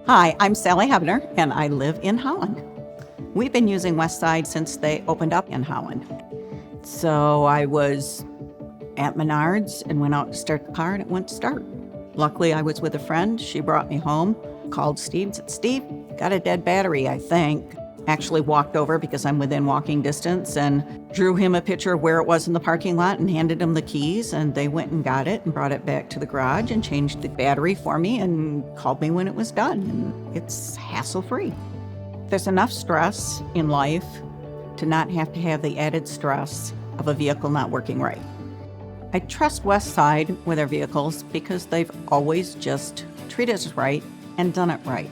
Hi, I'm Sally Hebner, and I live in Holland. We've been using Westside since they opened up in Holland. So I was at Menards and went out to start the car, and it wouldn't start. Luckily, I was with a friend. She brought me home, called Steve, said, "Steve, got a dead battery, I think." Actually walked over because I'm within walking distance and drew him a picture of where it was in the parking lot and handed him the keys, and they went and got it and brought it back to the garage and changed the battery for me and called me when it was done. And it's hassle-free. There's enough stress in life to not have to have the added stress of a vehicle not working right. I trust Westside with their vehicles because they've always just treated us right and done it right.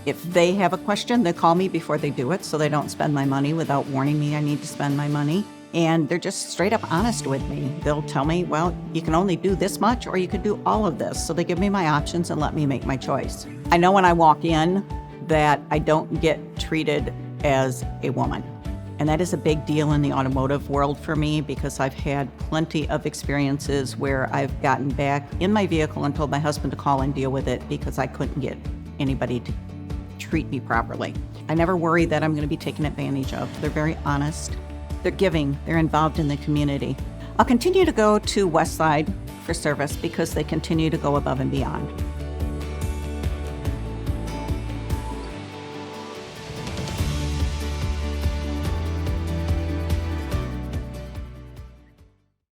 If they have a question, they call me before they do it so they don't spend my money without warning me I need to spend my money. And they're just straight up honest with me. They'll tell me, well, you can only do this much or you could do all of this. So they give me my options and let me make my choice. I know when I walk in that I don't get treated as a woman. And that is a big deal in the automotive world for me because I've had plenty of experiences where I've gotten back in my vehicle and told my husband to call and deal with it because I couldn't get anybody to treat me properly. I never worry that I'm going to be taken advantage of. They're very honest. They're giving. They're involved in the community. I'll continue to go to Westside for service because they continue to go above and beyond.